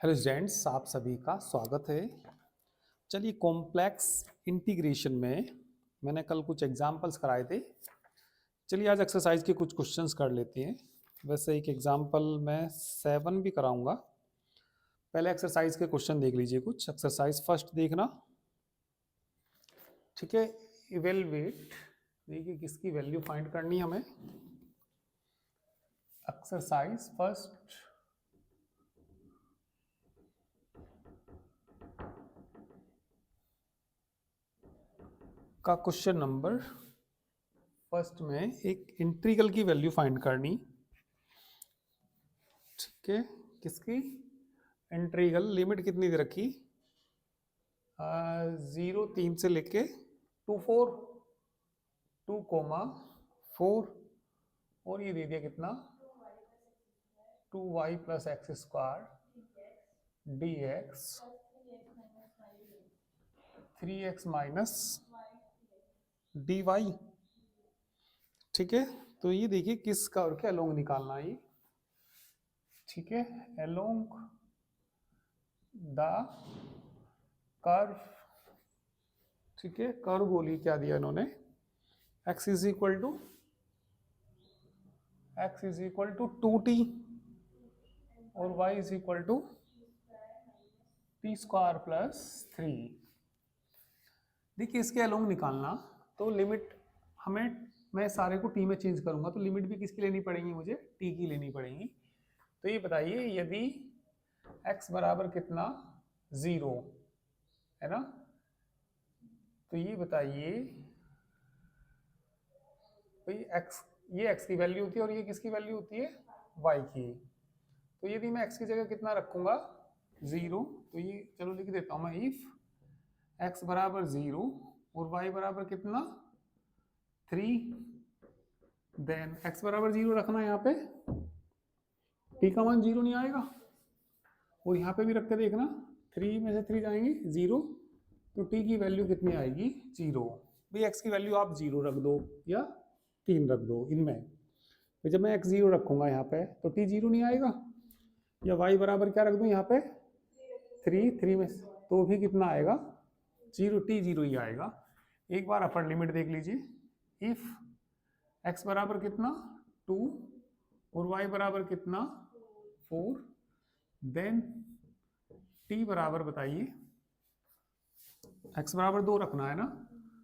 Hello students, आप सभी का स्वागत है। चलिए, कॉम्प्लेक्स इंटीग्रेशन में मैंने कल कुछ एग्जांपल्स कराए थे। चलिए आज एक्सरसाइज के कुछ क्वेश्चंस कर लेते हैं। वैसे एक एग्जांपल मैं 7 भी कराऊंगा। पहले एक्सरसाइज के क्वेश्चन देख लीजिए। कुछ एक्सरसाइज फर्स्ट देखना, ठीक है। इवेलुएट, देखिए किसकी वैल्यू फाइंड करनी है हमें। एक्सरसाइज फर्स्ट का क्वेश्चन नंबर फर्स्ट में एक इंटीग्रल की वैल्यू फाइंड करनी, ठीक है। किसकी? इंटीग्रल लिमिट कितनी दे रखी? 0 3 से लेके 2 4, 2 4, और ये दे दिया कितना? 2y+x² dx 3x minus dy, ठीक है। तो ये देखिए किस कर्व के अलोंग निकालना है ये, ठीक है। अलोंग द कर्व, ठीक है। कर्व बोली क्या दिया इन्होंने? x is equal to 2t और y is equal to t² + 3। देखिए इसके अलोंग निकालना, तो लिमिट हमें, मैं सारे को t में चेंज करूंगा तो लिमिट भी किसकी लेनी पड़ेगी? मुझे t की लेनी पड़ेगी। तो ये बताइए, यदि x बराबर कितना? 0 है ना, तो ये बताइए भाई x, ये x की वैल्यू होती है और ये किसकी वैल्यू होती है? y की। तो यदि मैं x की जगह कितना रखूंगा? 0, तो ये चलो लिख देता हूं मैं, इफ x बराबर 0 और y बराबर कितना? 3, देन x बराबर 0 रखना है यहाँ पे, t का मान 0 नहीं आएगा। और यहाँ पे भी रख के देखना, 3 में से 3 जाएंगे 0, तो t की वैल्यू कितनी आएगी? 0। भाई x की वैल्यू आप 0 रख दो या 3 रख दो इनमें, तो जब मैं x 0 रखूंगा यहाँ पे तो t 0 नहीं आएगा। या y बराबर क्या रख दूँ यहाँ पे? 3 में तो भी कितना आएगा? 0, t 0 ही आएगा। एक बार अपर लिमिट देख लीजिए। इफ x बराबर कितना? 2 और y बराबर कितना? 4, देन t बराबर बताइए, x बराबर 2 रखना है ना,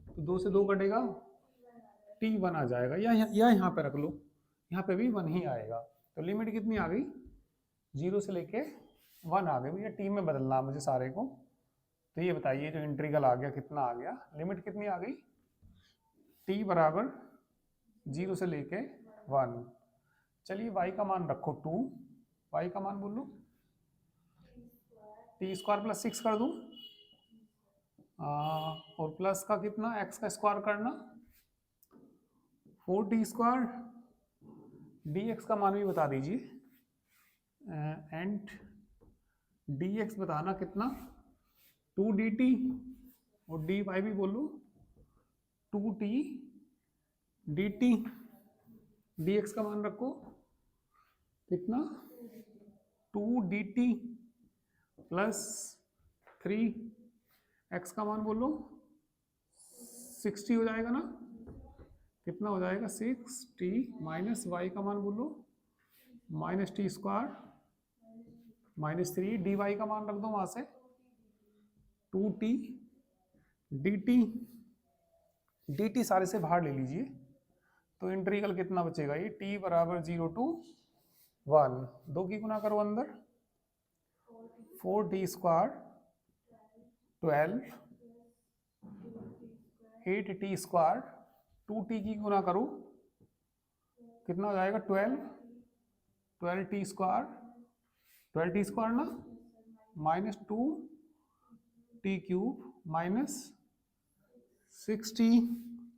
तो 2 से 2 कटेगा, t 1 आ जाएगा। या यहाँ पे रख लो, यहाँ पे भी 1 ही आएगा। तो लिमिट कितनी आ गई? 0 से लेके 1 आ गई। भैया टी में बदलना मुझे सारे को। तो ये बताइए जो इंटीग्रल आ गया कितना आ गया? लिमिट कितनी आ गई? t बराबर 0 से लेके 1। चलिए y का मान रखो 2, y का मान बोलो t² + 6 कर दूं, और प्लस का कितना? x का स्क्वायर करना 4t², dx का मान भी बता दीजिए। एंड dx बताना कितना? 2dt, और dy भी बोलो 2t dt। dx का मान रखो कितना? 2dt प्लस 3, x का मान बोलो 60 हो जाएगा ना, कितना हो जाएगा? 6t माइनस y का मान बोलो -t² -3, dy का मान रख दो वहां से 2t dt। dt सारे से बाहर ले लीजिए, तो इंटीग्रल कितना बचेगा? ये t बराबर 0 to 1, 2 की गुना करो अंदर, 4t² 12, 8t², 2t की गुना करो, कितना हो जाएगा? 12, 12t² 12t² ना, -2t³ -60,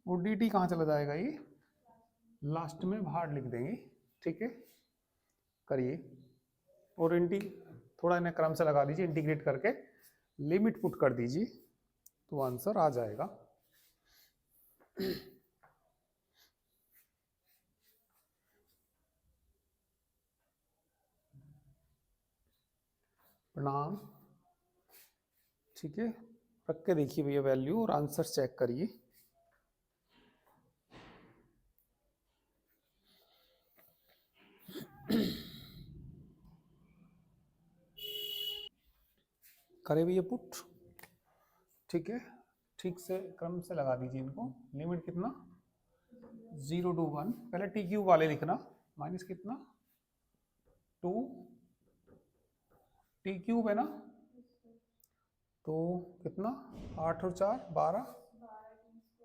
और dt कहाँ चला जाएगा? ये लास्ट में बाहर लिख देंगे, ठीक है। करिए और थोड़ा इन्हें क्रम से लगा दीजिए, इंटीग्रेट करके लिमिट पुट कर दीजिए तो आंसर आ जाएगा। प्रणाम। ठीक है, रख के देखिए भैया वैल्यू और आंसर चेक करिए। करे भैया पुट। ठीक है, ठीक से क्रम से लगा दीजिए इनको। लिमिट कितना 0 to 1, पहले टी क्यूब वाले लिखना, माइनस कितना 2 टी क्यूब है ना, तो कितना 8 और 4 12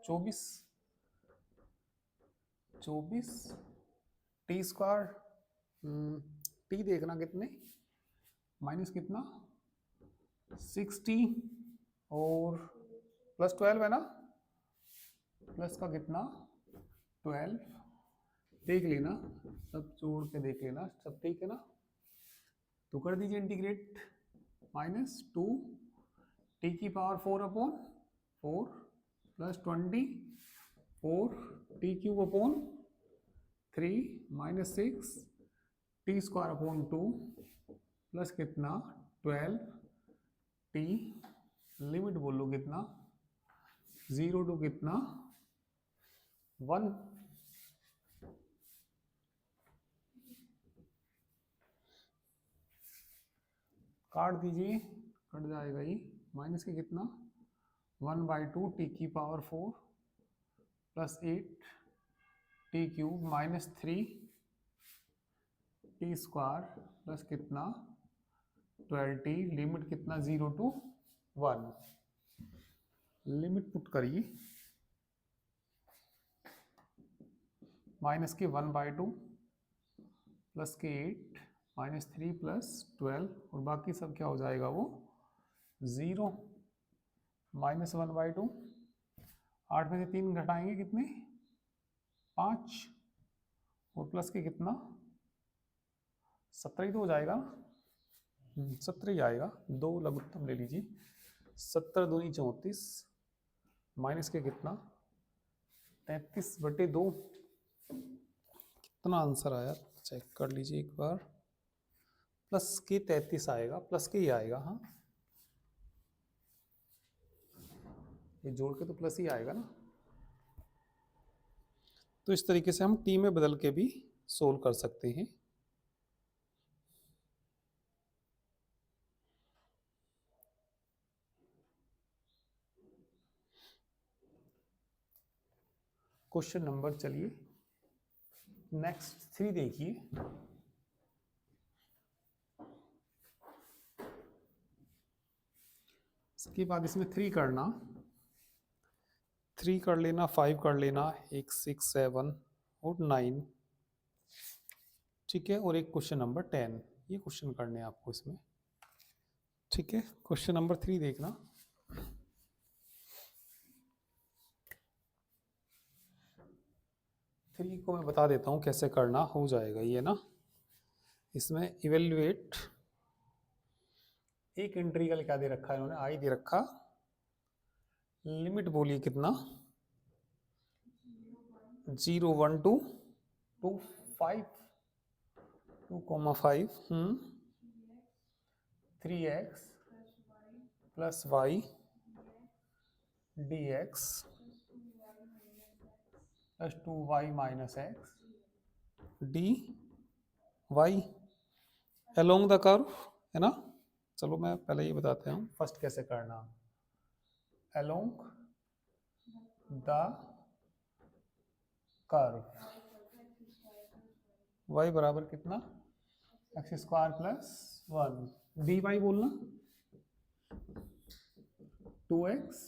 24 टी स्क्वायर टी देखना कितने माइनस कितना 60 और प्लस 12 है ना, प्लस का कितना 12, देख लेना सब जोड़ के देख लेना सब ठीक है ना। तो कर दीजिए इंटीग्रेट, माइनस 2 टी की power 4 upon 4 plus 20 4 T cube upon 3 minus 6 T square upon 2 plus कितना 12 टी, लिमिट बोलो कितना 0 टू कितना 1। काट दीजिए, कट जाएगा ये, माइनस के कितना 1/2 टी की power 4 plus 8 T cube minus 3 T square plus कितना 12 टी, लिमिट कितना 0 टू 1। लिमिट पुट करिए, माइनस के 1/2 प्लस के 8 माइनस 3 प्लस 12 और बाकी सब क्या हो जाएगा वो 0, माइनस 1/2, 8 में से 3 घटाएंगे कितने 5 और प्लस के कितना 17 ही तो हो जाएगा, 17 ही आएगा, 2 लघुत्तम ले लीजिए, 70 दूनी 34 माइनस के कितना 33/2, कितना आंसर आया चेक कर लीजिए एक बार, प्लस के 33 आएगा, प्लस के ही आएगा। हाँ ये जोड़ के तो प्लस ही आएगा ना। तो इस तरीके से हम टी में बदल के भी सोल्व कर सकते हैं। क्वेश्चन नंबर चलिए नेक्स्ट 3 देखिए। इसके बाद इसमें 3 करना, 3 कर लेना, 5 कर लेना, एक 6 7 और 9, ठीक है, और एक क्वेश्चन नंबर 10, ये क्वेश्चन करने हैं आपको इसमें। ठीक है, क्वेश्चन नंबर 3 देखना। थ्री को मैं बता देता हूँ कैसे करना, हो जाएगा ये ना। इसमें इवेल्युएट, एक इंटीग्रल क्या दे रखा है इन्होंने, आई दे रखा, लिमिट बोलिए कितना 0 1 2 2 5 2,5 3x plus y dx plus 2y minus x d y along the curve, है ना। चलो मैं पहले ये बताते हूँ फर्स्ट कैसे करना, अलोंग द कर्व y बराबर कितना x square plus 1 d y बोलना 2x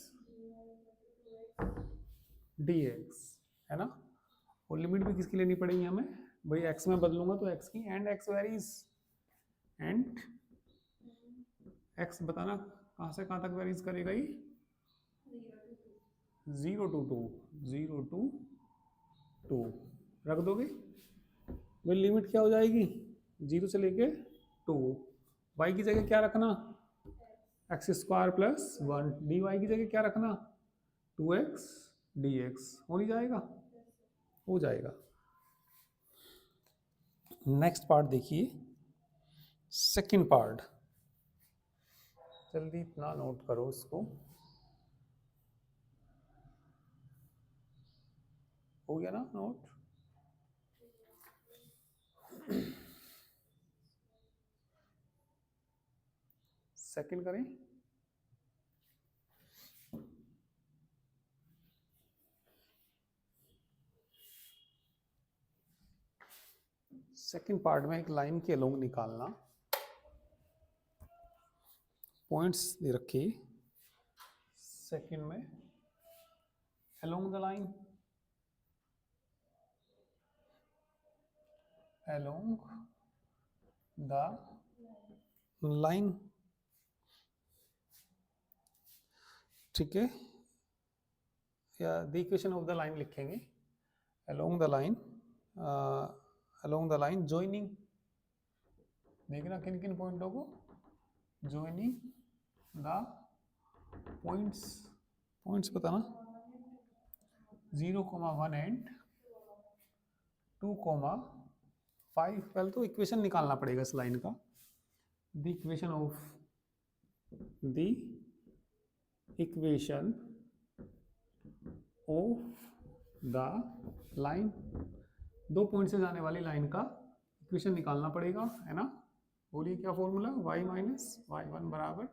dx, है ना। और लिमिट भी किसकी लेनी पड़ेगी हमें भाई, x में बदलूंगा तो x की, and x varies, and x बताना कहाँ से कहाँ तक वेरीज करेगा ये 0 to 2 0 to 2 रख दोगे भाई, लिमिट क्या हो जाएगी 0 से लेके 2, y की जगह क्या रखना x square plus 1, d y की जगह क्या रखना 2x dx, हो नहीं जाएगा, हो जाएगा। नेक्स्ट पार्ट देखिए, सेकंड पार्ट, जल्दी इतना नोट करो इसको। हो गया ना नोट? सेकंड करें। सेकंड पार्ट में एक लाइन के अलोंग निकालना, पॉइंट्स दे रखे सेकंड में, along the line, along the line, ठीक है, या the equation of the line लिखेंगे, along the line, along the line joining, देखना किन किन पॉइंटों को, ज्वाइनिंग द पॉइंट्स, पॉइंट्स बताना 0,1 एंड 2,5। पहले तो इक्वेशन निकालना पड़ेगा इस लाइन का, the equation of the equation of the line, 2 point से जाने वाली लाइन का इक्वेशन निकालना पड़ेगा, है ना। बोलिए क्या फॉर्मूला, y माइनस y1 बराबर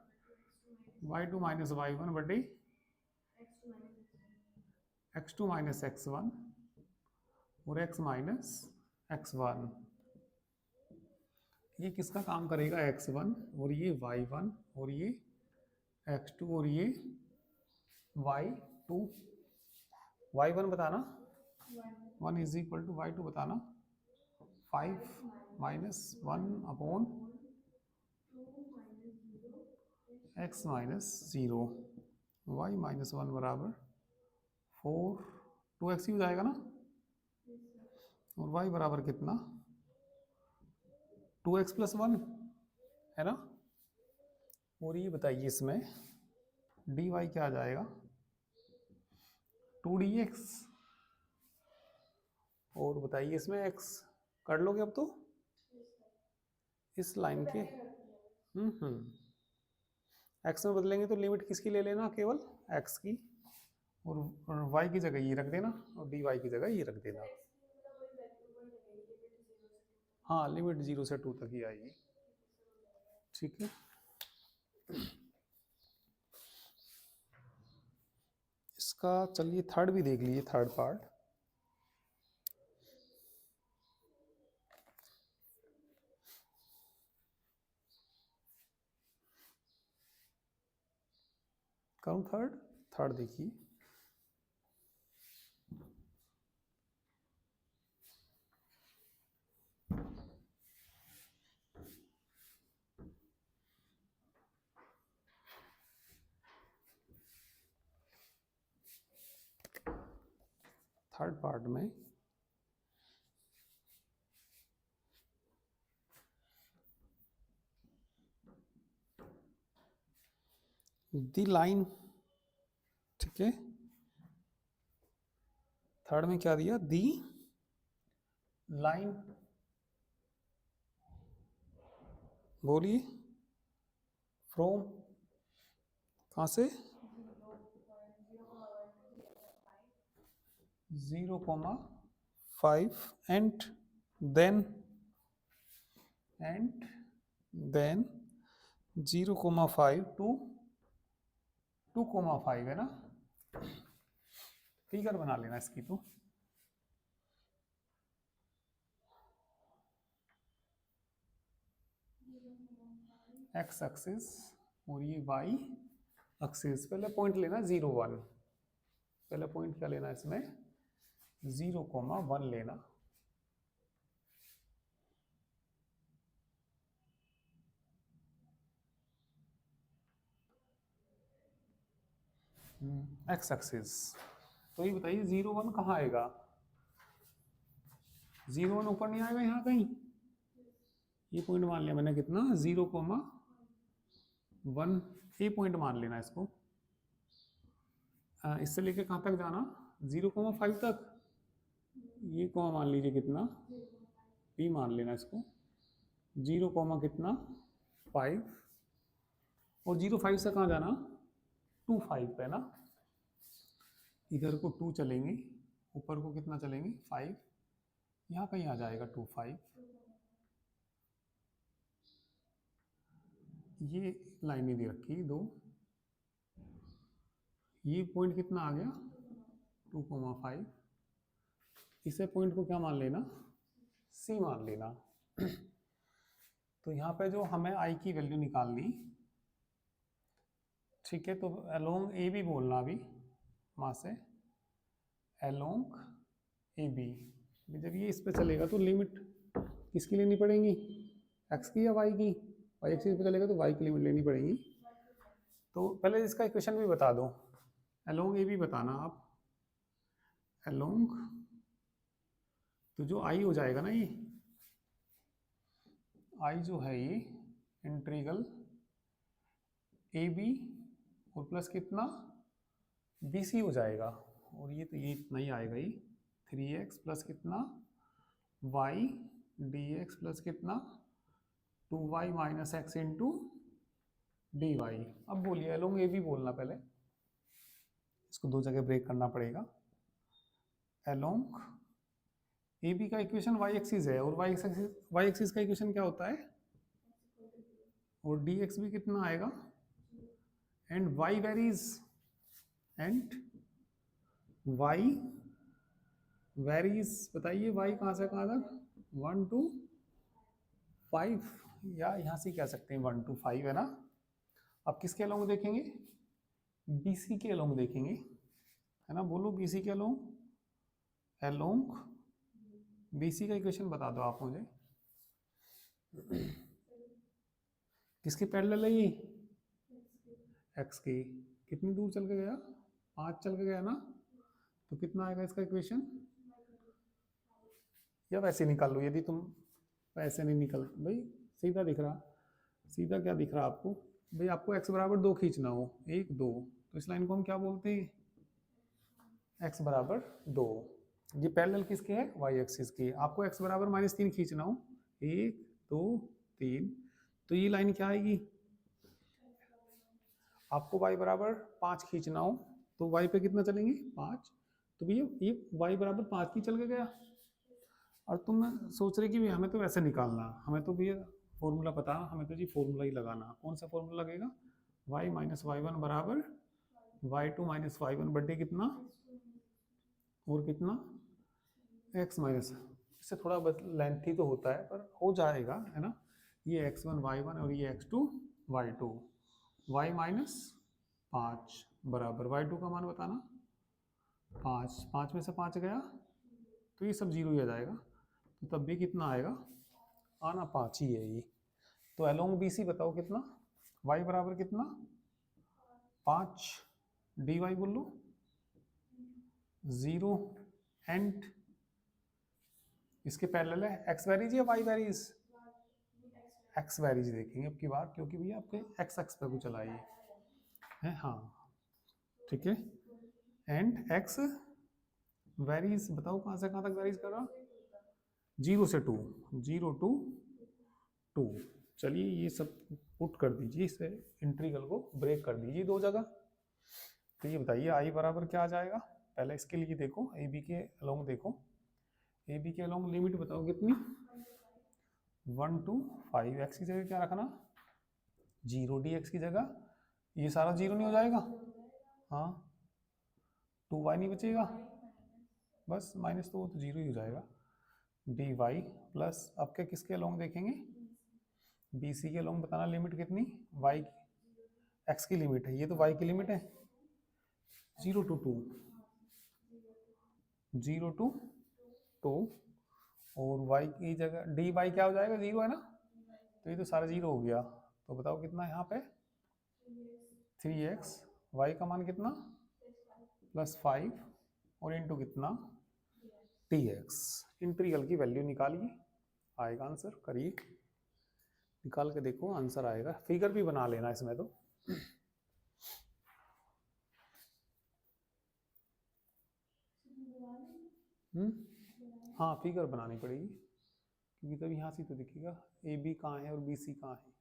y2 माइनस y1 बटे x2 माइनस x1 और x माइनस x1। ये किसका काम करेगा, x1 और ये y1 और ये x2 और ये y2। y1 बताना 1 इज इक्वल टू y2 बताना 5 minus 1 upon x minus 0, y minus 1 बराबर 4, 2x ही हो जाएगा ना, और y बराबर कितना 2x प्लस 1, है ना। और ये बताइए इसमें dy क्या आ जाएगा 2dx, और बताइए इसमें x कर लोगे अब तो इस लाइन के x में बदलेंगे तो लिमिट किसकी ले लेना, केवल x की, और y की जगह ये रख देना और dy की जगह ये रख देना। हाँ, लिमिट 0 से 2 तक ही आएगी, ठीक है। इसका चलिए थर्ड भी देख लीजिए, थर्ड पार्ट। करूँ थर्ड, थर्ड देखिए, थर्ड पार्ट में दी लाइन, ठीक है। थर्ड में क्या दिया, दी लाइन, बोलिए फ्रॉम, कहाँ से 0,5 एंड देन 0,5 टू 2,5, है ना। फिगर बना लेना इसकी, तो x एक्सिस और ये y एक्सिस। पहले पॉइंट लेना 0,1, पहले पॉइंट क्या लेना इसमें 0,1 लेना, x एक्सिस। तो ये बताइए 0,1 कहाँ आएगा, 0,1 ऊपर नहीं आएगा यहाँ कहीं, ये पॉइंट मान लिया मैंने कितना 0,1, ये पॉइंट मान लेना इसको। इससे लेके कहाँ तक जाना 0,5 तक, ये कॉमा मान लीजिए कितना p मान लेना इसको 0, कितना 5, और 0 5 से कहाँ जाना, 2 5 पे ना, इधर को 2 चलेंगे, ऊपर को कितना चलेंगे 5, यहाँ कहीं आ जाएगा 2 5, ये लाइनें दे रखी 2, ये पॉइंट कितना आ गया 2,5, इसे पॉइंट को क्या मान लेना, सी मान लेना। तो यहाँ पे जो हमें आई की वैल्यू निकालनी, ठीक है, तो अलोंग ए बी बोलना अभी वहाँ से, अलोंग ए बी। जब ये इस पे चलेगा तो लिमिट किसकी लेनी पड़ेगी, एक्स की या वाई की, वाई एक्सिस पे चलेगा तो वाई की लिमिट लेनी पड़ेगी। तो पहले इसका इक्वेशन भी बता दो, अलोंग ए बी बताना आप, अलोंग, तो जो आई हो जाएगा ना, ये आई जो है ये इंटीग्रल ए बी और प्लस कितना बी सी हो जाएगा, और ये तो ये इतना ही आएगा, ये 3x प्लस कितना y dx प्लस कितना 2y minus x into d y. अब बोलिए अलोंग ए बी बोलना, पहले इसको 2 जगह ब्रेक करना पड़ेगा। अलोंग ए बी का इक्वेशन y एक्सिस है, और y एक्सिस का इक्वेशन क्या होता है, और dx भी कितना आएगा, and y varies, and y varies, बताइए y कहाँ से कहाँ तक, 1 to 5, या यहाँ से कह सकते हैं 1 to 5 है ना। अब किसके अलोंग देखेंगे, BC के अलोंग देखेंगे, है ना, बोलो BC के अलोंग, अलोंग BC का इक्वेशन बता दो आप मुझे, किसके पैरेलल है ये, x की, कितनी दूर चल के गया, 5 चल के गया ना, तो कितना आएगा इसका इक्वेशन, या वैसे निकाल लो, यदि तुम वैसे नहीं निकल भाई, सीधा दिख रहा, सीधा क्या दिख रहा आपको भाई, आपको x बराबर 2 खींचना हो, 1 2, तो इस लाइन को हम क्या बोलते हैं, x बराबर 2, ये पैरेलल किसके है, y एक्सिस की। आपको x बराबर -3 खींचना हो, 1 2 3, तो ये लाइन क्या आएगी, आपको y बराबर 5 खींचना हो, तो y पे कितना चलेंगे 5, तो भैया ये y बराबर 5 की चल के गया, और तुम सोच रहे कि भी हमें तो वैसे निकालना, हमें तो भैया फॉर्मूला पता, हमें तो जी फॉर्मूला ही लगाना, कौन सा फॉर्मूला लगेगा, y माइनस y1 बराबर y2 माइनस y1 बटे कितना, और कितना x माइनस, इससे थोड़ा बस लेंथी तो होता है पर हो जाएगा, है ना, ये x1 y1 और ये x2 y2, y माइनस 5 बराबर y2 का मान बताना 5, 5 में से 5 गया तो ये सब जीरो ही आ जाएगा, तो तब भी कितना आएगा, आना 5 ही है ये। तो अलोंग BC बताओ कितना, y बराबर कितना 5, dy बोल लो 0, एंड इसके पैरेलल है x वेरीज या y वेरीज, x वेरीज देखेंगे अब की बार, क्योंकि भैया आपके x एक्स पे को चलाइए है, हाँ ठीक है, एंड x वेरीज, बताओ कहाँ से कहाँ तक वेरीज कर रहा, 0 से 2, 0 to 2, चलिए ये सब पुट कर दीजिए, इसे इंटीग्रल को ब्रेक कर दीजिए 2 जगह। तो ये बताइए आई बराबर क्या आ जाएगा, पहले इसके लिए देखो ए बी के अलोंग, देखो ए बी के अलोंग लिमिट बताओ कितनी, 1 to 5, एक्स की जगह क्या रखना 0, डी एक्स की जगह ये सारा 0 नहीं हो जाएगा, हाँ 2y नहीं बचेगा, बस माइनस तो वो तो 0 ही हो जाएगा, डी वाई प्लस, अब क्या किसके अलोंग देखेंगे, BC के अलोंग बताना लिमिट कितनी, y x की लिमिट है, ये तो y की लिमिट है 0 to 2, 0 to 2, और y की जगह dy क्या हो जाएगा 0 है ना, तो ये तो सारा 0 हो गया, तो बताओ कितना है यहाँ पे 3x, y का मान कितना +5 और इंटू कितना dx, इंटीग्रल की वैल्यू निकालिए, आएगा आंसर, करिए निकाल के देखो आंसर आएगा, फिगर भी बना लेना इसमें तो, हाँ फिगर बनानी पड़ेगी, क्योंकि तब यहाँ से तो दिखेगा ए बी कहाँ है और BC कहाँ है।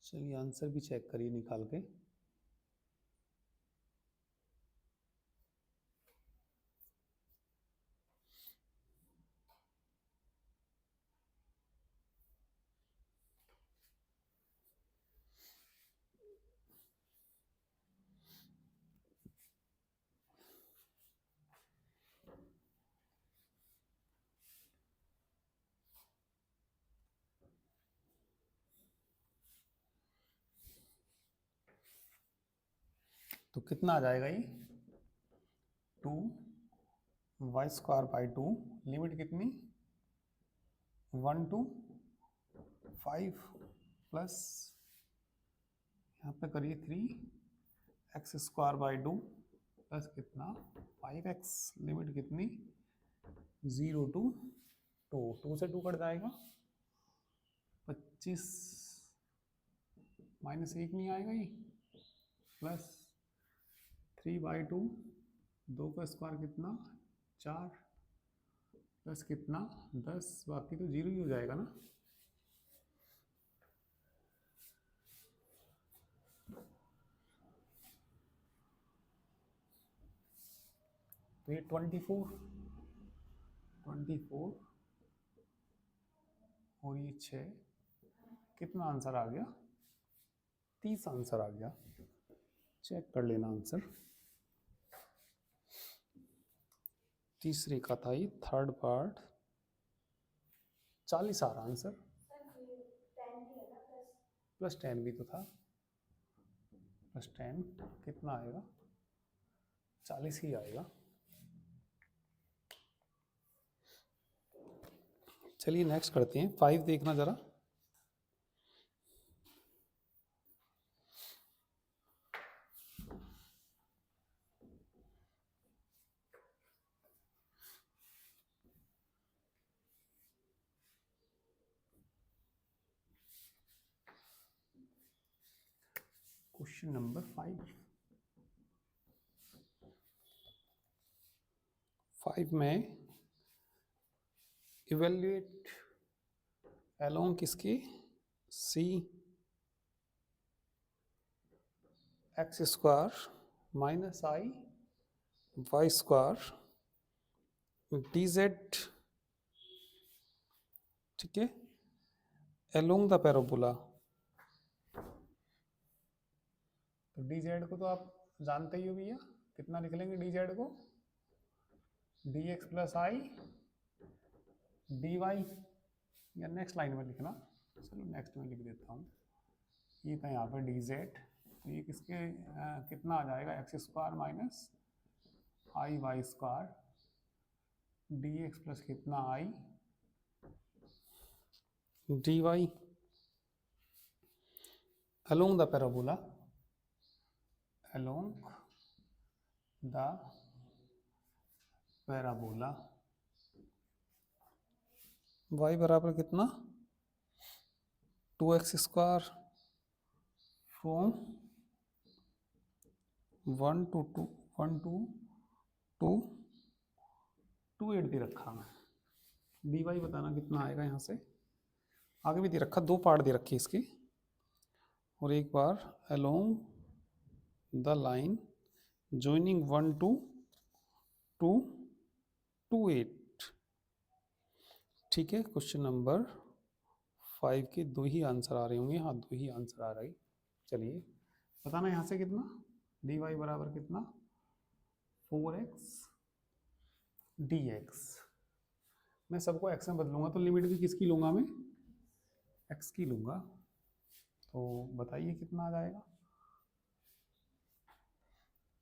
चलिए आंसर भी चेक करिए निकाल के। तो कितना आ जाएगा ये 2y²/2, लिमिट कितनी 1 to 5 प्लस यहाँ पे करिए 3x²/2 प्लस कितना 5x, लिमिट कितनी 0 to 2, 2 से 2 कट जाएगा 25 -1 नहीं आएगा ये, प्लस 3/2, 2 का स्क्वायर कितना 4 प्लस कितना 10, बाकी तो 0 ही हो जाएगा ना। तो ये 24 और ये 6, कितना आंसर आ गया 30 आंसर आ गया। चेक कर लेना आंसर। तीसरे का था ये थर्ड पार्ट 40 आ रहा आंसर, +10 भी तो था, +10 कितना आएगा 40 ही आएगा। चलिए नेक्स्ट करते हैं 5 देखना जरा। क्वेश्चन नंबर 5 में इवेल्युएट अलोंग किसकी C x² - I y² dz, ठीक है, अलोंग द पैराबोला। तो dz को तो आप जानते ही हो भैया, कितना लिख लेंगे dz को dx + I dy, या नेक्स्ट लाइन में लिखना, चलो नेक्स्ट में लिख देता हूँ। ये था यहाँ पे dz, तो ये किसके कितना आ जाएगा x² - I y² dx plus कितना I dy along the parabola, along the parabola y बराबर कितना 2x² from 1 to 2 8 दे रखा है। dy बताना कितना आएगा, यहाँ से आगे भी दे रखा, 2 पार्ट दे रखी इसकी, और एक बार along the line joining 1 to 2 8, ठीक है। क्वेश्चन नंबर 5 के 2 ही आंसर आ रहे होंगे, हाँ 2 ही आंसर आ रहे। चलिए बताना यहाँ से कितना dy बराबर कितना 4x dx, मैं सबको x में बदलूंगा तो लिमिट भी किसकी लूंगा मैं x की लूंगा। तो बताइए कितना आ जाएगा,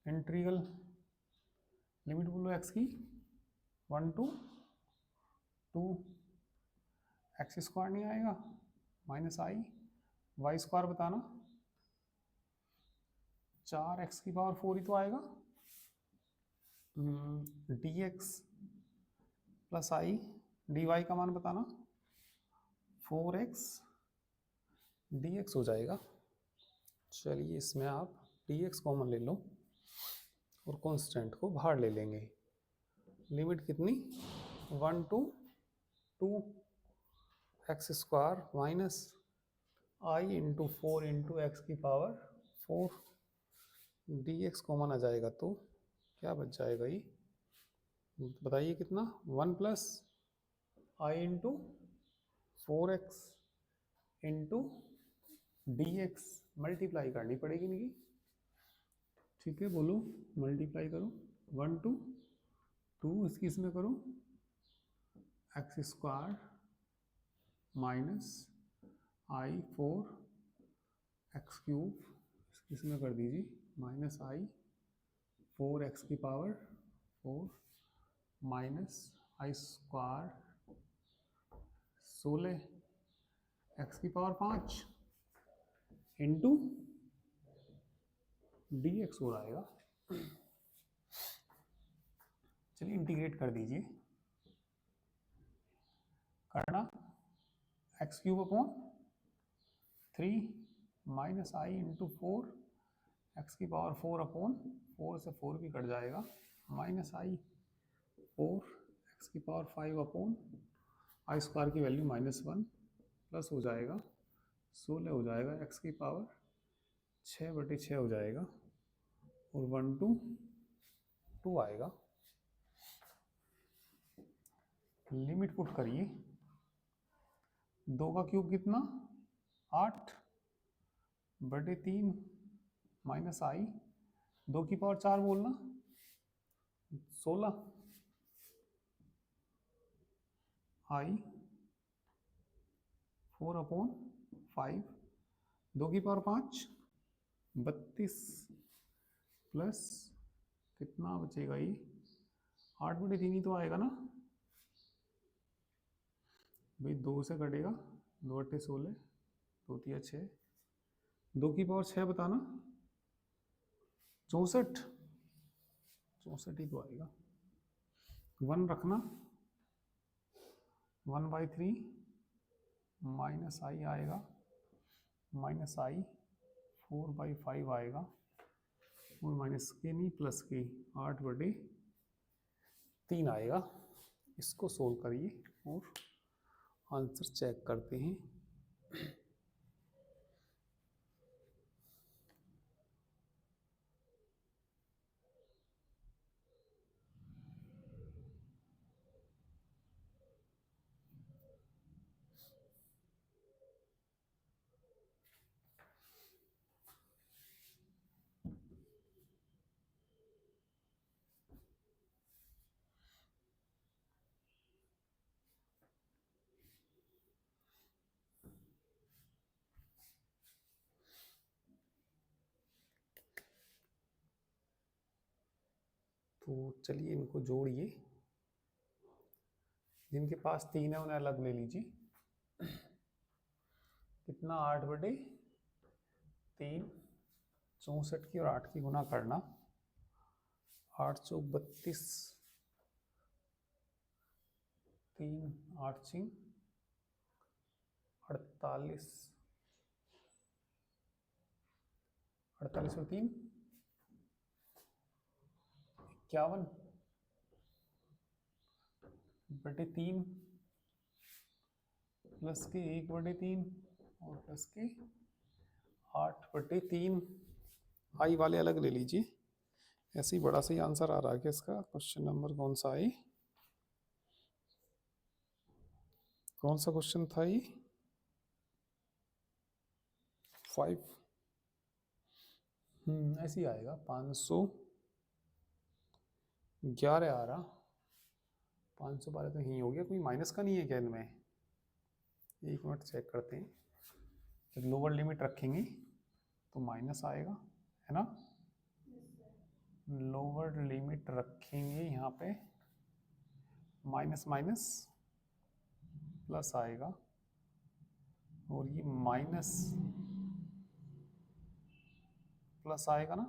इंटीग्रल लिमिट बोलो x की 1 to 2, x² नहीं आएगा -I y² बताना 4x⁴ ही तो आएगा, dx + I dy का मान बताना 4x dx हो जाएगा। चलिए इसमें आप dx कॉमन ले लो और कांस्टेंट को बाहर ले लेंगे। लिमिट कितनी 1 to 2 x² I into 4 D X common आ जाएगा तो क्या बच जाएगा ये, बताइए कितना, 1 plus I into 4x into D X, multiply करनी पड़ेगी इनकी। ठीक है, बोलो मल्टीप्लाई करो, 1 टू 2 इसकी इसमें करो, एक्स स्क्वायर माइनस आई 4x³ इसमें कर दीजिए, माइनस आई 4x की पावर 4 माइनस आई स्क्वायर 16 x की पावर 5 इंटू डी एक्स हो आएगा। चलिए इंटीग्रेट कर दीजिए, करना x³ अपॉन 3 माइनस आई इंटू 4 एक्स की पावर 4 अपॉन 4 से 4 भी कट जाएगा, माइनस आई 4 एक्स की पावर 5 अपॉन आई स्क्वायर की वैल्यू -1 प्लस हो जाएगा 16 हो जाएगा, एक्स की पावर 6/6 हो जाएगा और 1 to 2 आएगा। लिमिट पुट करिए, 2 का क्यूब कितना 8/3 माइनस आई 2 की पावर 4 बोलना 16 आई 4 अपॉन 5 2 की पावर 5 32 प्लस कितना बचेगा ये 8/3 ही तो आएगा ना भाई, 2 से कटेगा 2/16 2 तिया 6 2 की पावर 6 बताना 64 ही तो आएगा। 1 रखना 1/3 माइनस आई आएगा, माइनस आई 4/5 आएगा और माइनस के नहीं प्लस के 8/3 आएगा। इसको सोल्व करिए और आंसर चेक करते हैं। तो चलिए इनको जोड़िए, जिनके पास 3 है उन्हें अलग ले लीजिए। कितना 8/3 64 की और 8 की गुना करना 8 चौक 32 3 8 6 48 48 और 3 51/3 प्लस के 1/3 और प्लस के 8/3। आई वाले अलग ले लीजिए, ऐसे ही बड़ा सा ही आंसर आ रहा है कि इसका क्वेश्चन नंबर कौन सा है, कौन सा क्वेश्चन था ये 5। ऐसे ही आएगा 511 आ रहा, 512 तो यही हो गया, कोई माइनस का नहीं है क्या इनमें, एक मिनट चेक करते हैं। जब लोअर लिमिट रखेंगे तो माइनस आएगा है ना, लोअर लिमिट रखेंगे यहाँ पे माइनस माइनस प्लस आएगा और ये माइनस प्लस आएगा ना,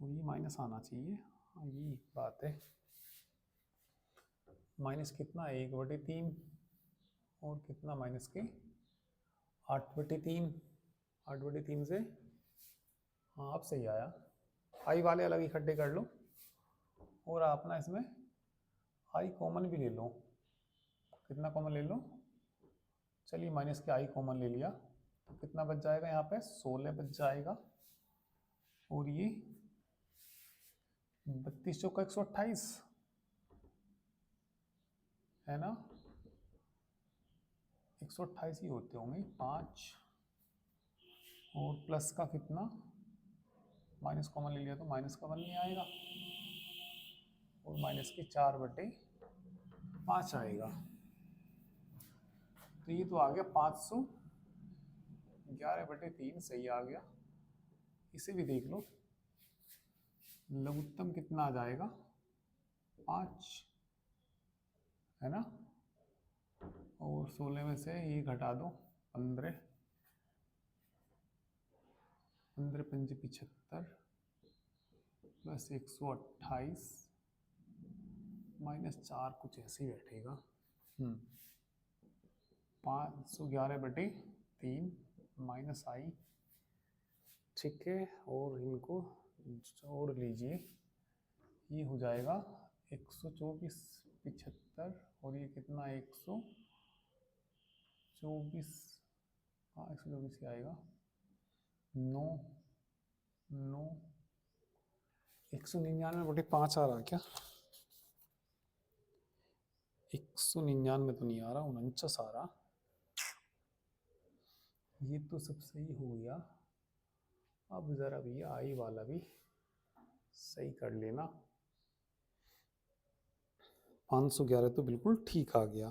और ये माइनस आना चाहिए। हाँ ये बात है, माइनस कितना 1/3 और कितना माइनस के 8/3 8/3 से, हाँ अब सही आया। आई वाले अलग इकट्ठे कर लो और आप ना इसमें आई कॉमन भी ले लो, कितना कॉमन ले लो चलिए माइनस के आई कॉमन ले लिया तो कितना बच जाएगा यहाँ पे 16 बच जाएगा। और ये 32 चौका 128 है ना, 128 ही होते होंगे 5 और प्लस का कितना, माइनस कॉमन ले लिया तो माइनस का 1 नहीं आएगा और माइनस के 4/5 आएगा। तो ये तो आ गया 511/3 सही आ गया। इसे भी देख लो, लघुत्तम कितना आ जाएगा 5 है ना, और 16 में से ये घटा दो 15, 15 पंजे 75 प्लस 128 -4 कुछ ऐसे ही बैठेगा। 511/3 माइनस आई, ठीक है, और इनको जोड़ लीजिए, ये हो जाएगा 124 75 और ये कितना 124, हाँ 124 ही आएगा 9 9 199/5 आ रहा क्या, 199 तो नहीं आ रहा, 49 आ रहा। ये तो सब सही हो गया। अब जरा भैया आई वाला भी सही कर लेना। 511 तो बिल्कुल ठीक आ गया।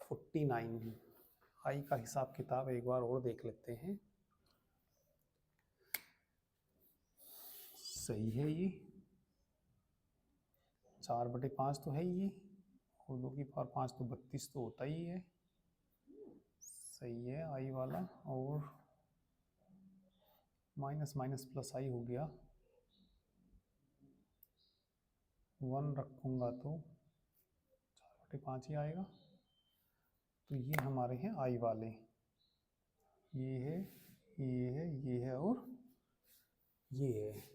49 आई का हिसाब किताब एक बार और देख लेते हैं। सही है ये, 4/5 तो है ही ये, और 2 की पावर 5 तो 32 तो होता ही है। सही है आई वाला, और माइनस माइनस प्लस आई हो गया, 1 रखूंगा तो 4/5 ही आएगा। तो ये हमारे हैं आई वाले, ये है ये है ये है और ये है।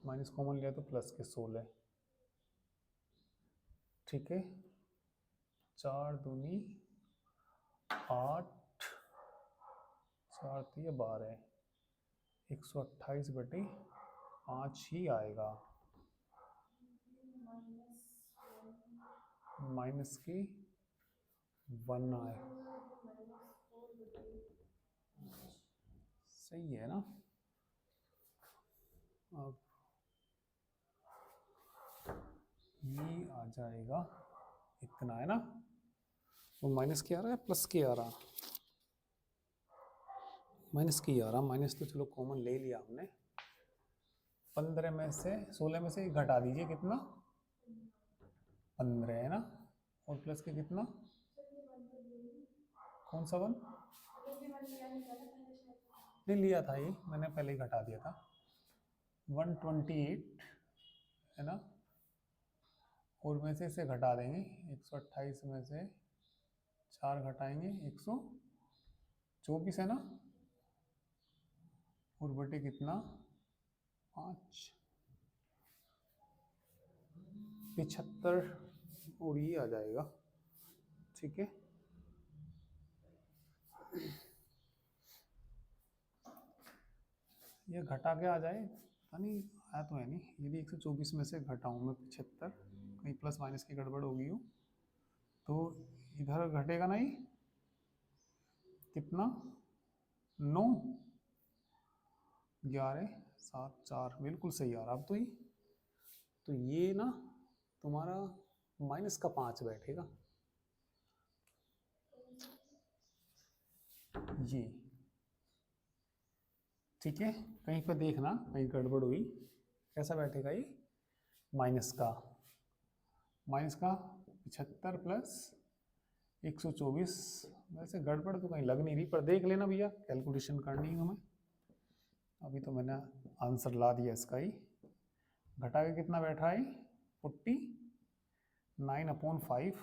माइनस कॉमन लिया तो प्लस के 16, ठीक है, 4 दूनी 8, 4 3 12, 128/5 ही आएगा। माइनस की 1 आए, सही है ना। अब ये आ जाएगा इतना, है ना, वो माइनस के आ रहा है प्लस के आ रहा, माइनस की आ रहा, माइनस तो चलो कॉमन ले लिया हमने। 15 में से 16 में से घटा दीजिए, कितना 15 है ना, और प्लस के कितना, कौन सा 1 नहीं लिया था, ये मैंने पहले ही घटा दिया था। 128 है ना, और में से इसे घटा देंगे, 128 में से 4 घटाएंगे 124 है ना, और बटे कितना 5, 75 और ये आ जाएगा, ठीक है। ये घटा के आ जाए, पता नहीं आया तो है नहीं। यदि 124 में से घटाऊँ मैं 75, कहीं प्लस माइनस की गड़बड़ होगी हो तो इधर घटेगा नहीं, कितना 9 11 7 4 बिल्कुल सही आ रहा अब तो ही। तो ये ना तुम्हारा माइनस का 5 बैठेगा, ये ठीक है। कहीं पर देखना कहीं गड़बड़ हुई, कैसा बैठेगा ये, माइनस का 75 प्लस 124। वैसे गड़बड़ तो कहीं लग नहीं रही, पर देख लेना भैया, कैलकुलेशन करनी है हमें। अभी तो मैंने आंसर ला दिया इसका ही। घटा के कितना बैठा है 49/5,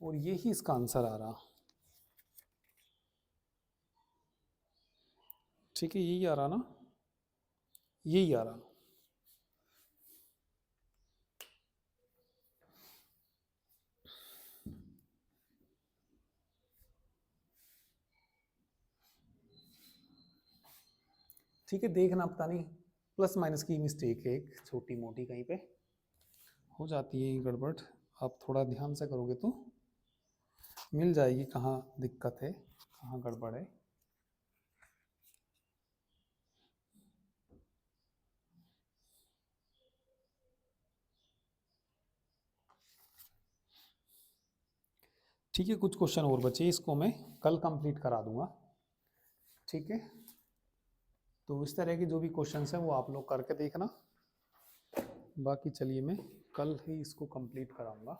और यही इसका आंसर आ रहा, ठीक है, यही आ रहा ना, यही आ रहा। ठीक है, देखना पता नहीं प्लस माइनस की मिस्टेक है एक छोटी मोटी कहीं पे हो जाती है ये गड़बड़। आप थोड़ा ध्यान से करोगे तो मिल जाएगी कहाँ दिक्कत है, कहाँ गड़बड़ है। ठीक है, कुछ क्वेश्चन और बचे, इसको मैं कल कंप्लीट करा दूंगा। ठीक है, तो इस तरह के जो भी क्वेश्चन हैं वो आप लोग करके देखना। बाकी चलिए मैं कल ही इसको कंप्लीट कराऊंगा।